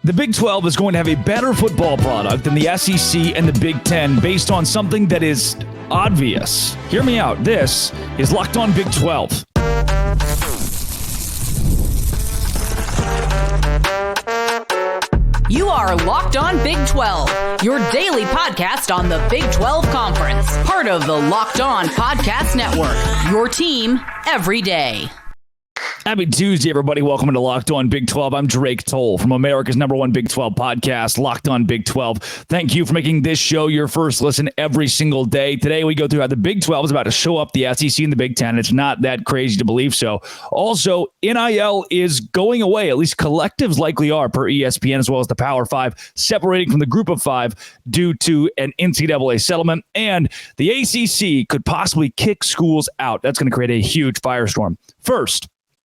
The Big 12 is going to have a better football product than the SEC and the Big 10 based on something that is obvious. Hear me out. This is Locked On Big 12. You are Locked On Big 12, your daily podcast on the Big 12 Conference. Part of the Locked On Podcast Network, your team every day. Happy Tuesday, everybody. Welcome to Locked On Big 12. I'm Drake Toll from America's #1 Big 12 podcast, Locked On Big 12. Thank you for making this show your first listen every single day. Today, we go through how the Big 12 is about to show up the SEC and the Big 10. It's not that crazy to believe so. Also, NIL is going away. At least collectives likely are, per ESPN, as well as the Power 5, separating from the Group of 5 due to an NCAA settlement. And the ACC could possibly kick schools out. That's going to create a huge firestorm. First,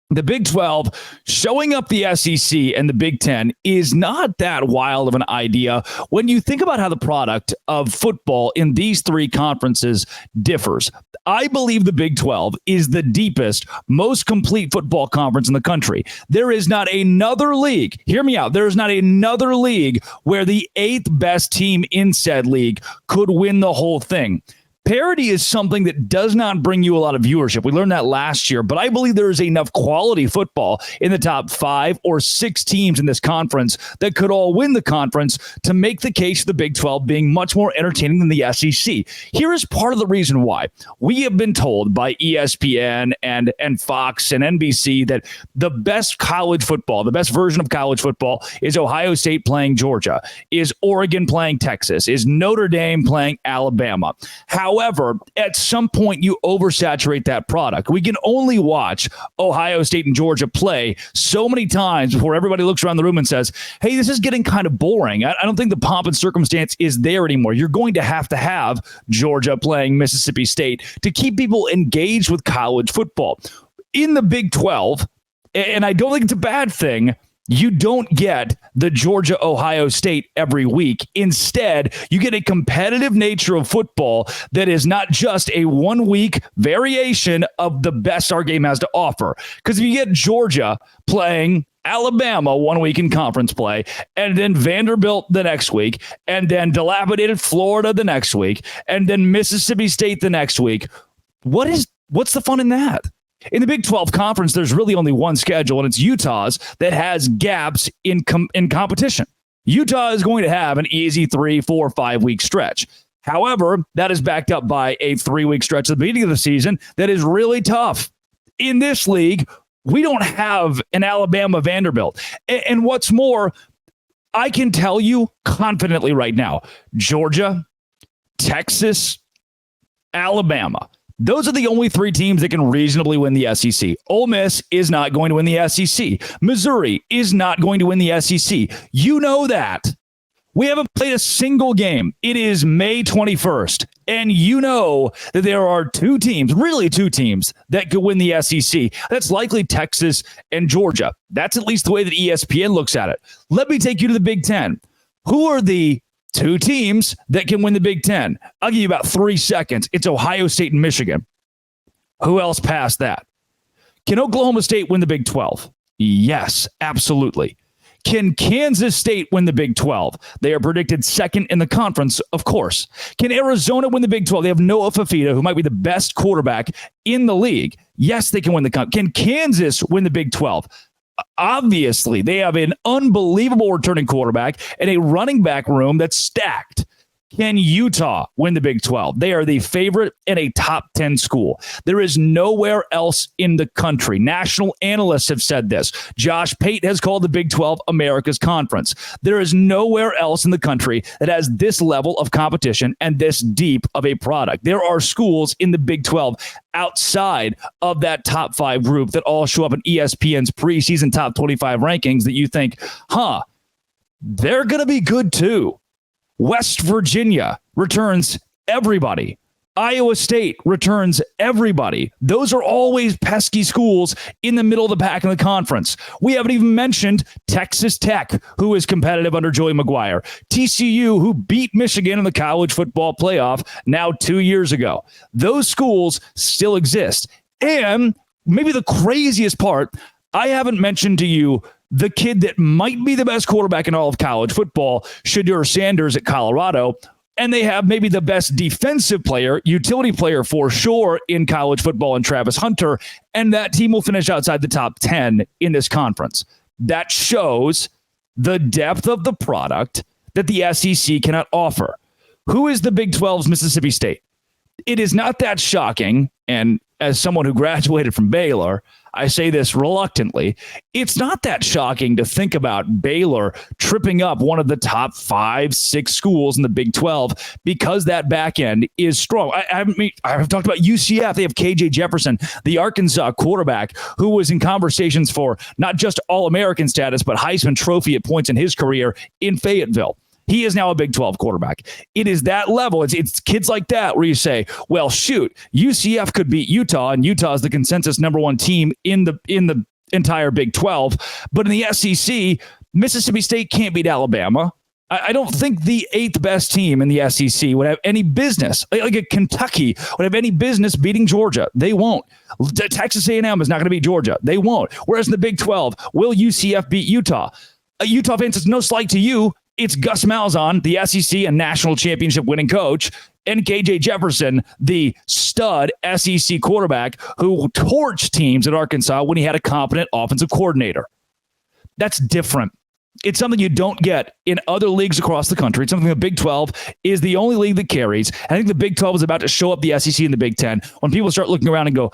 the Big 12 showing up the SEC and the Big 10 is not that wild of an idea when you think about how the product of football in these three conferences differs. I believe the Big 12 is the deepest, most complete football conference in the country. There is not another league, hear me out, there is not another league where the 8th best team in said league could win the whole thing. Parity is something that does not bring you a lot of viewership. We learned that last year, but I believe there is enough quality football in the top 5 or 6 teams in this conference that could all win the conference to make the case of the Big 12 being much more entertaining than the SEC. Here is part of the reason why. We have been told by ESPN and Fox and NBC that the best college football, the best version of college football is Ohio State playing Georgia, is Oregon playing Texas, is Notre Dame playing Alabama. However, at some point, you oversaturate that product. We can only watch Ohio State and Georgia play so many times before everybody looks around the room and says, hey, this is getting kind of boring. I don't think the pomp and circumstance is there anymore. You're going to have Georgia playing Mississippi State to keep people engaged with college football. In the Big 12, and I don't think it's a bad thing, you don't get the Georgia-Ohio State every week. Instead, you get a competitive nature of football that is not just a one-week variation of the best our game has to offer. Because if you get Georgia playing Alabama 1 week in conference play, and then Vanderbilt the next week, and then dilapidated Florida the next week, and then Mississippi State the next week, what's the fun in that? In the Big 12 conference, there's really only one schedule, and it's Utah's that has gaps in competition. Utah is going to have an easy 3, 4, 5 week stretch. However, that is backed up by a 3-week stretch at the beginning of the season that is really tough. In this league, we don't have an Alabama Vanderbilt. And what's more, I can tell you confidently right now, Georgia, Texas, Alabama, those are the only 3 teams that can reasonably win the SEC. Ole Miss is not going to win the SEC. Missouri is not going to win the SEC. You know that. We haven't played a single game. It is May 21st. And you know that there are 2 teams, really 2 teams, that could win the SEC. That's likely Texas and Georgia. That's at least the way that ESPN looks at it. Let me take you to the Big 10. Who are the 2 teams that can win the Big 10? I'll give you about 3 seconds. It's Ohio State and Michigan. Who else passed that? Can Oklahoma State win the Big 12? Yes, absolutely. Can Kansas State win the Big 12? They are predicted second in the conference, of course. Can Arizona win the Big 12? They have Noah Fafita, who might be the best quarterback in the league. Yes, they can win the conference. Can Kansas win the Big 12? Obviously, they have an unbelievable returning quarterback and a running back room that's stacked. Can Utah win the Big 12? They are the favorite in a top 10 school. There is nowhere else in the country. National analysts have said this. Josh Pate has called the Big 12 America's conference. There is nowhere else in the country that has this level of competition and this deep of a product. There are schools in the Big 12 outside of that top 5 group that all show up in ESPN's preseason top 25 rankings that you think, they're going to be good too. West Virginia returns everybody. Iowa State returns everybody. Those are always pesky schools in the middle of the pack in the conference. We haven't even mentioned Texas Tech, who is competitive under Joey McGuire. TCU, who beat Michigan in the college football playoff now 2 years ago. Those schools still exist. And maybe the craziest part, I haven't mentioned to you the kid that might be the best quarterback in all of college football, Shedeur Sanders at Colorado, and they have maybe the best defensive player, utility player for sure in college football, and Travis Hunter, and that team will finish outside the top 10 in this conference. That shows the depth of the product that the SEC cannot offer. Who is the Big 12's Mississippi State? It is not that shocking, and as someone who graduated from Baylor, I say this reluctantly, it's not that shocking to think about Baylor tripping up one of the top 5-6 schools in the Big 12 because that back end is strong. I've talked about UCF. They have KJ Jefferson, the Arkansas quarterback, who was in conversations for not just All-American status, but Heisman Trophy at points in his career in Fayetteville. He is now a Big 12 quarterback. It is that level. It's kids like that where you say, well, shoot, UCF could beat Utah, and Utah is the consensus number one team in the entire Big 12. But in the SEC, Mississippi State can't beat Alabama. I don't think the 8th best team in the SEC would have any business, like a Kentucky would have any business beating Georgia. They won't. Texas A&M is not going to beat Georgia. They won't. Whereas in the Big 12, will UCF beat Utah? Utah fans, it's no slight to you. It's Gus Malzahn, the SEC and national championship winning coach, and KJ Jefferson, the stud SEC quarterback who torched teams at Arkansas when he had a competent offensive coordinator. That's different. It's something you don't get in other leagues across the country. It's something the Big 12 is the only league that carries. I think the Big 12 is about to show up the SEC and the Big 10 when people start looking around and go,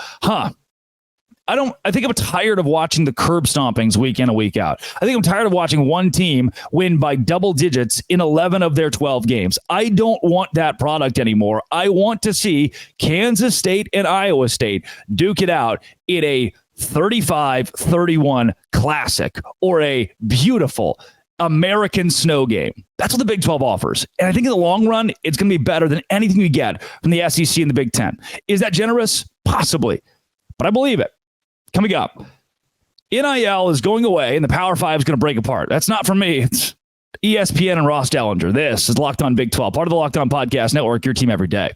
I think I'm tired of watching the curb stompings week in and week out. I think I'm tired of watching one team win by double digits in 11 of their 12 games. I don't want that product anymore. I want to see Kansas State and Iowa State duke it out in a 35-31 classic or a beautiful American snow game. That's what the Big 12 offers. And I think in the long run, it's going to be better than anything you get from the SEC and the Big 10. Is that generous? Possibly. But I believe it. Coming up, NIL is going away and the Power 5 is going to break apart. That's not from me. It's ESPN and Ross Dellinger. This is Locked On Big 12, part of the Locked On Podcast Network, your team every day.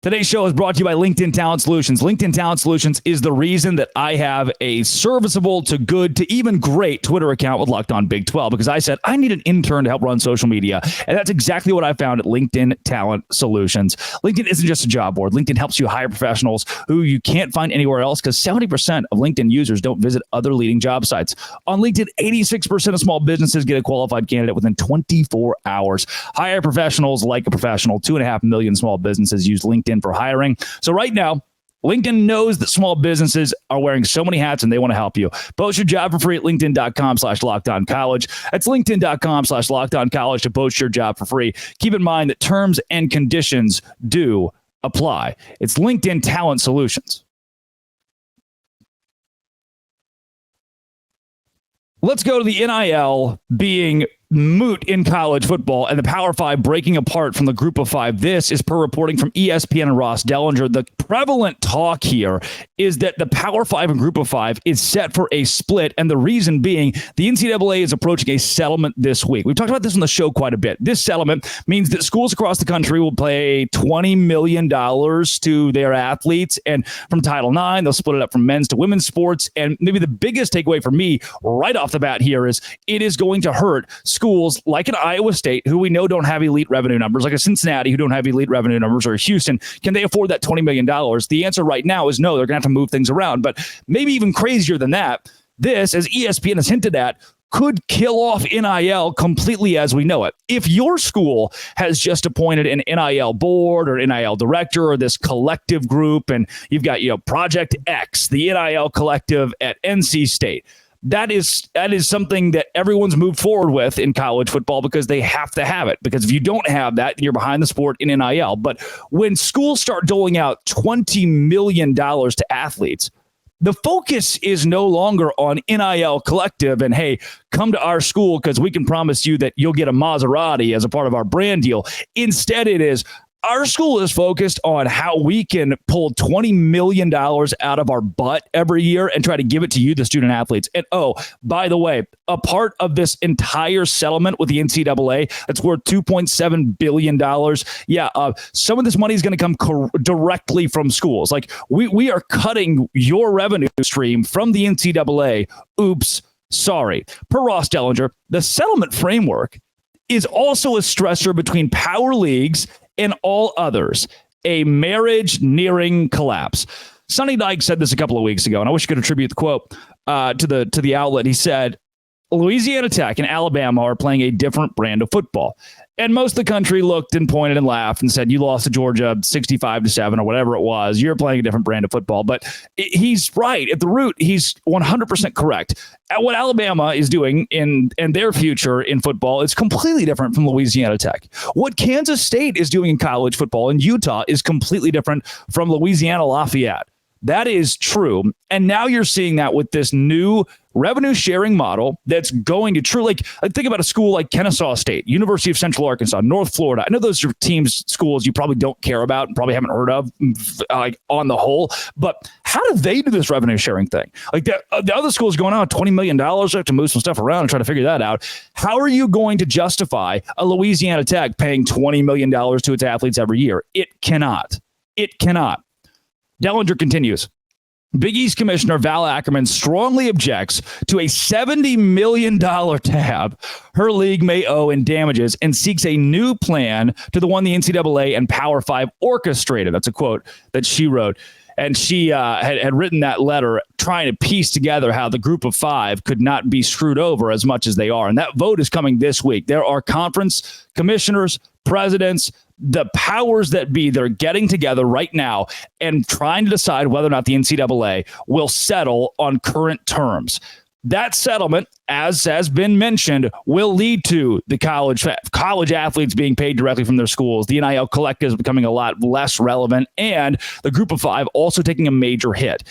Today's show is brought to you by LinkedIn Talent Solutions. LinkedIn Talent Solutions is the reason that I have a serviceable to good to even great Twitter account with Locked On Big 12, because I said I need an intern to help run social media. And that's exactly what I found at LinkedIn Talent Solutions. LinkedIn isn't just a job board. LinkedIn helps you hire professionals who you can't find anywhere else, because 70% of LinkedIn users don't visit other leading job sites. On LinkedIn, 86% of small businesses get a qualified candidate within 24 hours. Hire professionals like a professional. 2.5 million small businesses use LinkedIn for hiring. So right now, LinkedIn knows that small businesses are wearing so many hats and they want to help you. Post your job for free at linkedin.com/lockedoncollege. That's linkedin.com/lockedoncollege to post your job for free. Keep in mind that terms and conditions do apply. It's LinkedIn Talent Solutions. Let's go to the NIL being moot in college football and the Power 5 breaking apart from the Group of 5. This is per reporting from ESPN and Ross Dellinger. The prevalent talk here is that the Power 5 and Group of 5 is set for a split, and the reason being the NCAA is approaching a settlement this week. We've talked about this on the show quite a bit. This settlement means that schools across the country will pay $20 million to their athletes, and from Title IX, they'll split it up from men's to women's sports. And maybe the biggest takeaway for me right off the bat here is it is going to hurt schools like an Iowa State, who we know don't have elite revenue numbers, like a Cincinnati, who don't have elite revenue numbers, or Houston. Can they afford that $20 million? The answer right now is no. They're going to have to move things around. But maybe even crazier than that, this, as ESPN has hinted at, could kill off NIL completely as we know it. If your school has just appointed an NIL board or NIL director or this collective group, and you've got, Project X, the NIL collective at NC State, that is something that everyone's moved forward with in college football because they have to have it. Because if you don't have that, you're behind the sport in NIL. But when schools start doling out $20 million to athletes, the focus is no longer on NIL collective and, hey, come to our school because we can promise you that you'll get a Maserati as a part of our brand deal. Instead, it is, Our school is focused on how we can pull $20 million out of our butt every year and try to give it to you, the student athletes. And oh, by the way, a part of this entire settlement with the NCAA that's worth $2.7 billion. Some of this money is going to come directly from schools. Like we are cutting your revenue stream from the NCAA. Oops, sorry. Per Ross Dellinger, the settlement framework is also a stressor between power leagues and all others, a marriage nearing collapse. Sonny Dyke said this a couple of weeks ago, and I wish I could attribute the quote to the outlet. He said, Louisiana Tech and Alabama are playing a different brand of football. And most of the country looked and pointed and laughed and said, you lost to Georgia 65-7 or whatever it was. You're playing a different brand of football. But he's right. At the root, he's 100% correct. What Alabama is doing in their future in football is completely different from Louisiana Tech. What Kansas State is doing in college football in Utah is completely different from Louisiana Lafayette. That is true. And now you're seeing that with this new revenue sharing model that's going to truly, like think about a school like Kennesaw State, University of Central Arkansas, North Florida. I know those are teams, schools you probably don't care about and probably haven't heard of like on the whole, but how do they do this revenue sharing thing? Like the other schools going on $20 million, they have to move some stuff around and try to figure that out. How are you going to justify a Louisiana Tech paying $20 million to its athletes every year? It cannot. It cannot. Dellinger continues. Big East Commissioner Val Ackerman strongly objects to a $70 million tab her league may owe in damages and seeks a new plan to the one the NCAA and Power 5 orchestrated. That's a quote that she wrote. And she had written that letter trying to piece together how the group of five could not be screwed over as much as they are. And that vote is coming this week. There are conference commissioners, presidents, the powers that be, they're getting together right now and trying to decide whether or not the NCAA will settle on current terms. That settlement, as has been mentioned, will lead to the college athletes being paid directly from their schools. The NIL collective is becoming a lot less relevant, and the group of five also taking a major hit.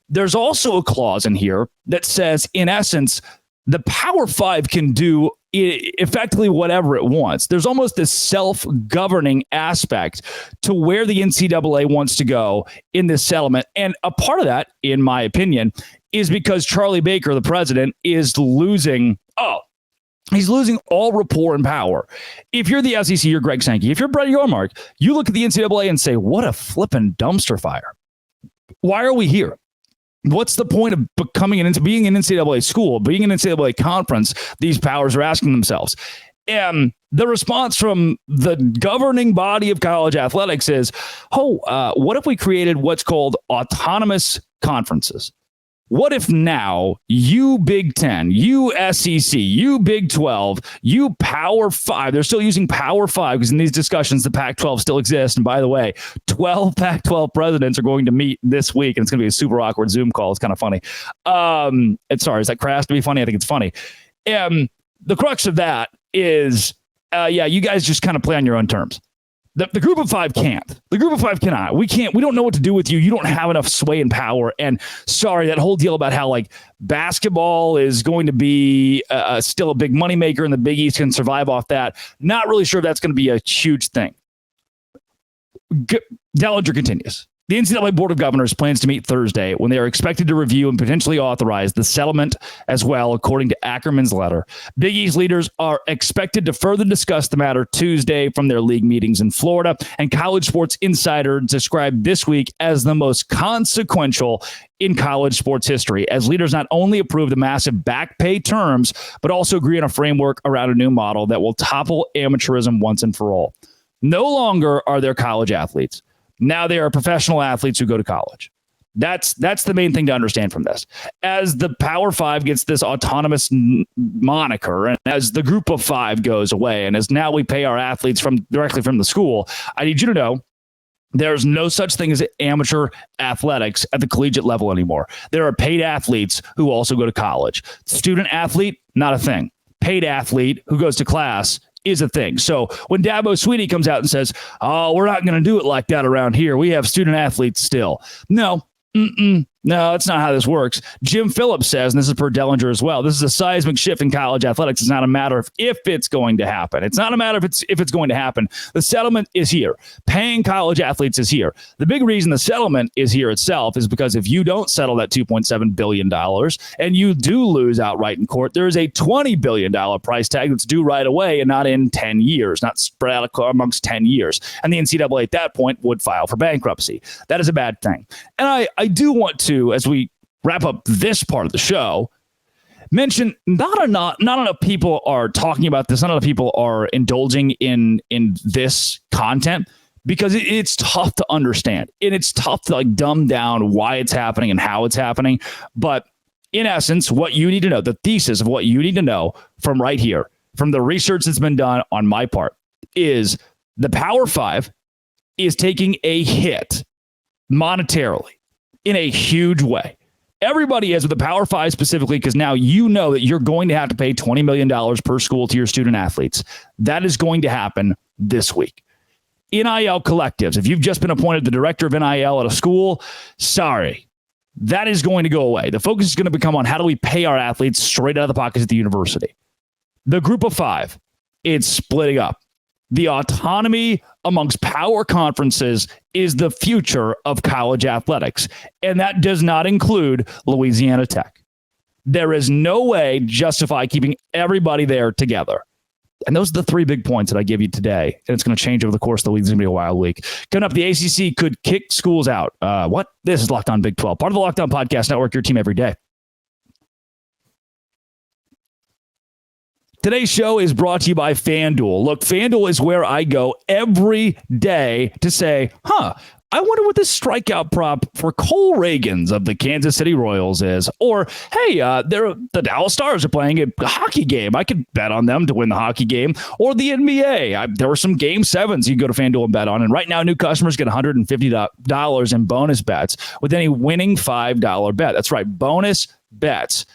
There's also a clause in here that says, in essence, the Power Five can do effectively whatever it wants. There's almost this self-governing aspect to where the NCAA wants to go in this settlement. And a part of that, in my opinion, is because Charlie Baker, the president, is losing he's losing all rapport and power. If you're the SEC, you're Greg Sankey. If you're Brett Yormark, you look at the NCAA and say, what a flippin' dumpster fire. Why are we here? What's the point of being an NCAA school, being an NCAA conference? These powers are asking themselves. And the response from the governing body of college athletics is, what if we created what's called autonomous conferences? What if now you Big Ten, you SEC, you Big 12, you Power 5, they're still using Power 5 because in these discussions, the Pac-12 still exists. And by the way, 12 Pac-12 presidents are going to meet this week, and it's going to be a super awkward Zoom call. It's kind of funny. Is that crass to be funny? I think it's funny. The crux of that is, you guys just kind of play on your own terms. The group of five can't. The group of five cannot. We can't. We don't know what to do with you. You don't have enough sway and power. And sorry, that whole deal about how like basketball is going to be still a big moneymaker and the Big East can survive off that. Not really sure if that's going to be a huge thing. Dellinger continues. The NCAA Board of Governors plans to meet Thursday when they are expected to review and potentially authorize the settlement as well, according to Ackerman's letter. Big East leaders are expected to further discuss the matter Tuesday from their league meetings in Florida, and College Sports Insider described this week as the most consequential in college sports history, as leaders not only approve the massive back pay terms, but also agree on a framework around a new model that will topple amateurism once and for all. No longer are there college athletes. Now they are professional athletes who go to college. That's the main thing to understand from this. As the Power 5 gets this autonomous moniker, and as the group of five goes away, and as now we pay our athletes directly from the school, I need you to know there's no such thing as amateur athletics at the collegiate level anymore. There are paid athletes who also go to college. Student athlete, not a thing. Paid athlete who goes to class is a thing. So when Dabo Swinney comes out and says, we're not going to do it like that around here, we have student athletes still. No, No, that's not how this works. Jim Phillips says, and this is per Dellinger as well, this is a seismic shift in college athletics. It's not a matter of if it's going to happen. It's not a matter of if it's going to happen. The settlement is here. Paying college athletes is here. The big reason the settlement is here itself is because if you don't settle that $2.7 billion and you do lose outright in court, there is a $20 billion price tag that's due right away and not in 10 years, not spread out amongst 10 years. And the NCAA at that point would file for bankruptcy. That is a bad thing. And I do want to, as we wrap up this part of the show, mention not enough people are talking about this. Not enough people are indulging in this content because it's tough to understand and it's tough to dumb down why it's happening and how it's happening. But in essence, what you need to know, the thesis of what you need to know from right here, from the research that's been done on my part, is the Power Five is taking a hit monetarily in a huge way. Everybody is, with the Power Five specifically, because now you know that you're going to have to pay $20 million per school to your student athletes. That is going to happen this week. NIL collectives. If you've just been appointed the director of NIL at a school, sorry, that is going to go away. The focus is going to become on how do we pay our athletes straight out of the pockets at the university. The group of five, it's splitting up. The autonomy amongst power conferences is the future of college athletics, and that does not include Louisiana Tech. There is no way to justify keeping everybody there together. And those are the three big points that I give you today, and it's going to change over the course of the week. It's going to be a wild week. Coming up, the ACC could kick schools out. What? This is Locked On Big 12, part of the Locked On Podcast Network, your team every day. Today's show is brought to you by FanDuel. Look, FanDuel is where I go every day to say, I wonder what this strikeout prop for Cole Reagans of the Kansas City Royals is. Or, hey, the Dallas Stars are playing a hockey game. I could bet on them to win the hockey game. Or the NBA. There were some Game 7s you can go to FanDuel and bet on. And right now, new customers get $150 in bonus bets with any winning $5 bet. That's right, bonus bets.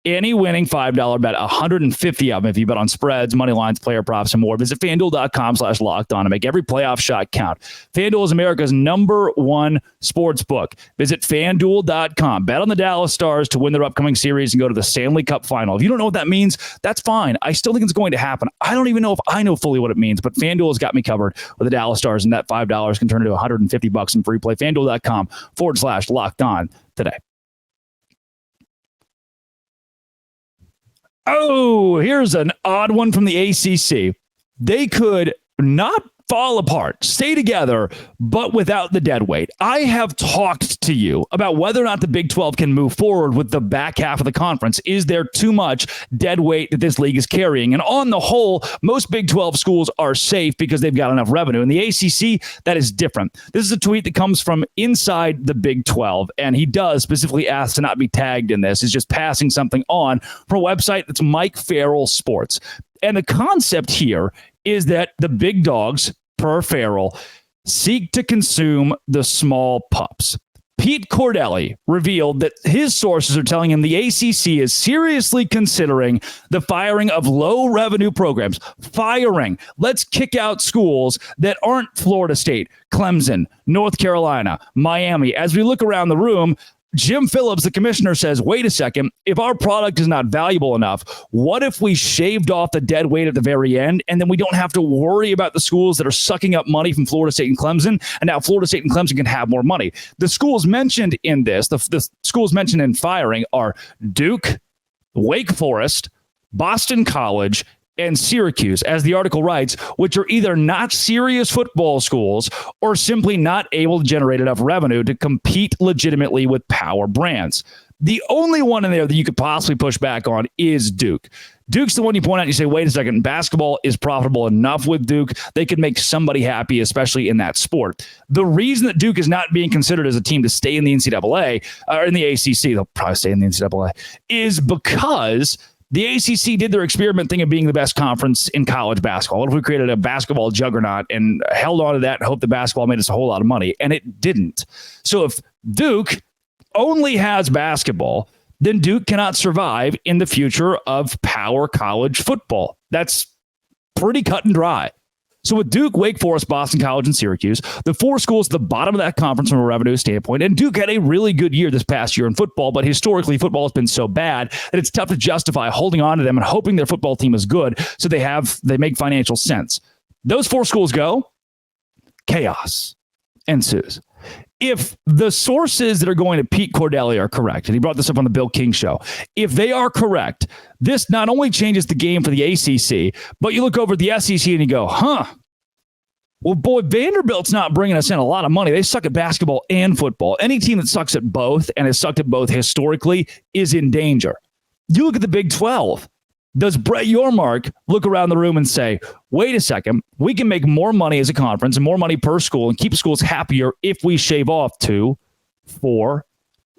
Any winning $5 bet, 150 of them if you bet on spreads, money lines, player props, and more. Visit FanDuel.com/lockedon to make every playoff shot count. FanDuel is America's #1 sports book. Visit FanDuel.com. Bet on the Dallas Stars to win their upcoming series and go to the Stanley Cup Final. If you don't know what that means, that's fine. I still think it's going to happen. I don't even know if I know fully what it means, but FanDuel has got me covered with the Dallas Stars, and that $5 can turn into $150 in free play. FanDuel.com/lockedon today. Oh, here's an odd one from the ACC. They could not fall apart, stay together, but without the dead weight. I have talked to you about whether or not the Big 12 can move forward with the back half of the conference. Is there too much dead weight that this league is carrying? And on the whole, most Big 12 schools are safe because they've got enough revenue. In the ACC, that is different. This is a tweet that comes from inside the Big 12, and he does specifically ask to not be tagged in this. He's just passing something on from a website that's Mike Farrell Sports. And the concept here is that the big dogs, per Farrell, seek to consume the small pups. Pete Cordelli revealed that his sources are telling him the ACC is seriously considering the firing of low-revenue programs. Firing. Let's kick out schools that aren't Florida State, Clemson, North Carolina, Miami. As we look around the room, Jim Phillips, the commissioner, says, wait a second, if our product is not valuable enough, what if we shaved off the dead weight at the very end, and then we don't have to worry about the schools that are sucking up money from Florida State and Clemson, and now Florida State and Clemson can have more money. The schools mentioned in this, the schools mentioned in firing are Duke, Wake Forest, Boston College, and Syracuse, as the article writes, which are either not serious football schools or simply not able to generate enough revenue to compete legitimately with power brands. The only one in there that you could possibly push back on is Duke. Duke's the one you point out and you say, wait a second, basketball is profitable enough with Duke. They could make somebody happy, especially in that sport. The reason that Duke is not being considered as a team to stay in the NCAA, or in the ACC, they'll probably stay in the NCAA, is because the ACC did their experiment thing of being the best conference in college basketball. What if we created a basketball juggernaut and held on to that and hoped the basketball made us a whole lot of money? And it didn't. So if Duke only has basketball, then Duke cannot survive in the future of power college football. That's pretty cut and dry. So with Duke, Wake Forest, Boston College, and Syracuse, the 4 schools at the bottom of that conference from a revenue standpoint, and Duke had a really good year this past year in football, but historically football has been so bad that it's tough to justify holding on to them and hoping their football team is good so they make financial sense. Those 4 schools go, chaos ensues. If the sources that are going to Pete Cordelli are correct, and he brought this up on the Bill King show, if they are correct, this not only changes the game for the ACC, but you look over at the SEC and you go, well, boy, Vanderbilt's not bringing us in a lot of money. They suck at basketball and football. Any team that sucks at both and has sucked at both historically is in danger. You look at the Big 12. Does Brett Yormark look around the room and say, wait a second, we can make more money as a conference and more money per school and keep schools happier if we shave off 2, 4,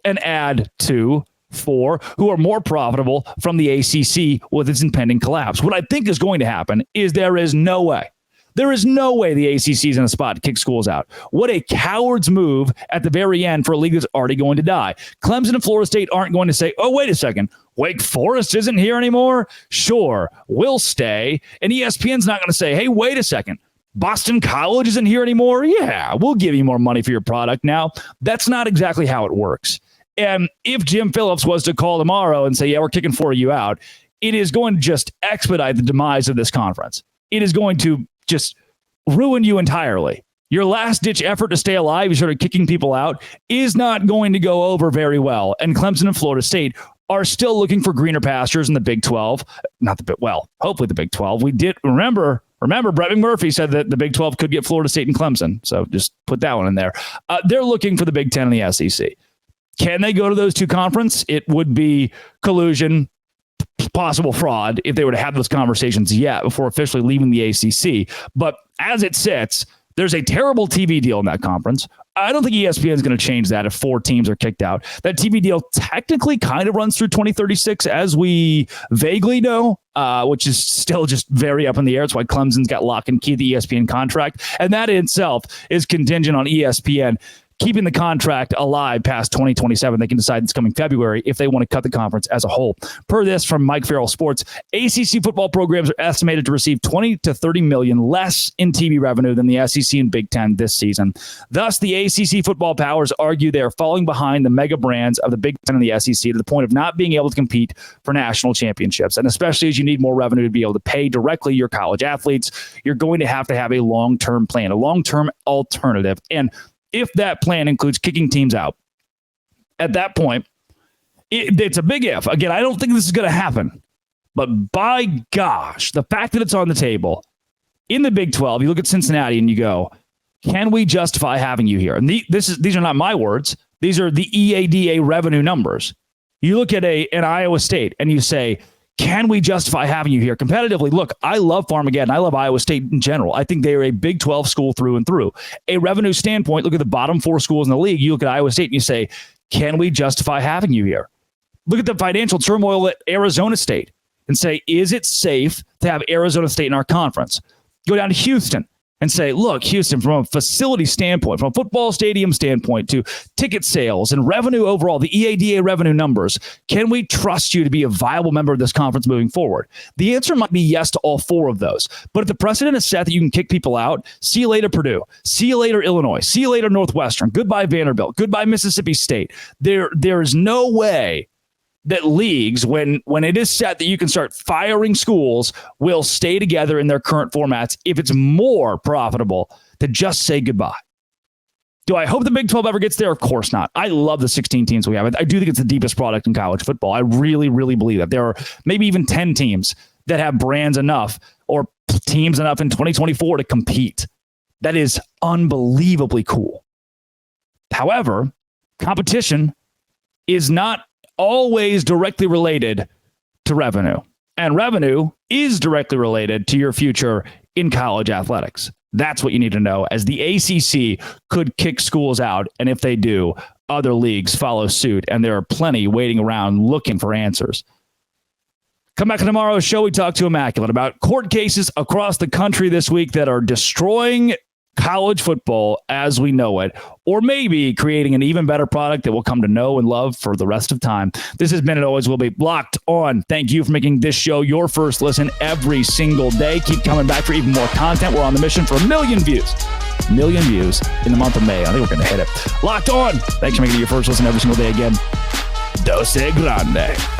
and add 2, 4, who are more profitable from the ACC with its impending collapse? What I think is going to happen is there is no way the ACC is in a spot to kick schools out. What a coward's move at the very end for a league that's already going to die. Clemson and Florida State aren't going to say, oh, wait a second, Wake Forest isn't here anymore? Sure, we'll stay. And ESPN's not going to say, hey, wait a second, Boston College isn't here anymore? Yeah, we'll give you more money for your product now. That's not exactly how it works. And if Jim Phillips was to call tomorrow and say, yeah, we're kicking 4 of you out, it is going to just expedite the demise of this conference. It is going to just ruin you entirely. Your last-ditch effort to stay alive, you started kicking people out, is not going to go over very well. And Clemson and Florida State are still looking for greener pastures in the Big 12. Hopefully the Big 12. We did remember Brett McMurphy said that the Big 12 could get Florida State and Clemson. So just put that one in there. They're looking for the Big 10 and the SEC. Can they go to those 2 conferences? It would be collusion, possible fraud if they were to have those conversations yet before officially leaving the ACC. But as it sits, there's a terrible TV deal in that conference. I don't think ESPN is going to change that if 4 teams are kicked out. That TV deal technically kind of runs through 2036, as we vaguely know, which is still just very up in the air. It's why Clemson's got lock and key the ESPN contract. And that in itself is contingent on ESPN keeping the contract alive past 2027. They can decide this coming February if they want to cut the conference as a whole. Per this from Mike Farrell Sports, ACC football programs are estimated to receive 20 to 30 million less in TV revenue than the SEC and Big Ten this season. Thus, the ACC football powers argue they are falling behind the mega brands of the Big Ten and the SEC to the point of not being able to compete for national championships. And especially as you need more revenue to be able to pay directly your college athletes, you're going to have a long-term plan, a long-term alternative. And if that plan includes kicking teams out, at that point, it's a big if. Again, I don't think this is going to happen. But by gosh, the fact that it's on the table in the Big 12, you look at Cincinnati and you go, can we justify having you here? And these are not my words. These are the EADA revenue numbers. You look at an Iowa State and you say, can we justify having you here competitively? Look, I love Farmageddon. I love Iowa State in general. I think they are a Big 12 school through and through. A revenue standpoint, look at the bottom 4 schools in the league. You look at Iowa State and you say, can we justify having you here? Look at the financial turmoil at Arizona State and say, is it safe to have Arizona State in our conference? Go down to Houston and say, look, Houston, from a facility standpoint, from a football stadium standpoint to ticket sales and revenue overall, the EADA revenue numbers, can we trust you to be a viable member of this conference moving forward? The answer might be yes to all 4 of those. But if the precedent is set that you can kick people out, see you later, Purdue. See you later, Illinois. See you later, Northwestern. Goodbye, Vanderbilt. Goodbye, Mississippi State. There is no way that leagues, when it is set that you can start firing schools, will stay together in their current formats if it's more profitable to just say goodbye. Do I hope the Big 12 ever gets there? Of course not. I love the 16 teams we have. I do think it's the deepest product in college football. I really, really believe that. There are maybe even 10 teams that have brands enough or teams enough in 2024 to compete. That is unbelievably cool. However, competition is not always directly related to revenue. And revenue is directly related to your future in college athletics. That's what you need to know, as the ACC could kick schools out. And if they do, other leagues follow suit. And there are plenty waiting around looking for answers. Come back to tomorrow's show. We talk to Immaculate about court cases across the country this week that are destroying college football as we know it, or maybe creating an even better product that we'll come to know and love for the rest of time. This has been and always will be Locked On. Thank you for making this show your first listen every single day. Keep coming back for even more content. We're on the mission for 1 million views. 1 million views in the month of May. I think we're going to hit it. Locked On. Thanks for making it your first listen every single day again. Dose Grande.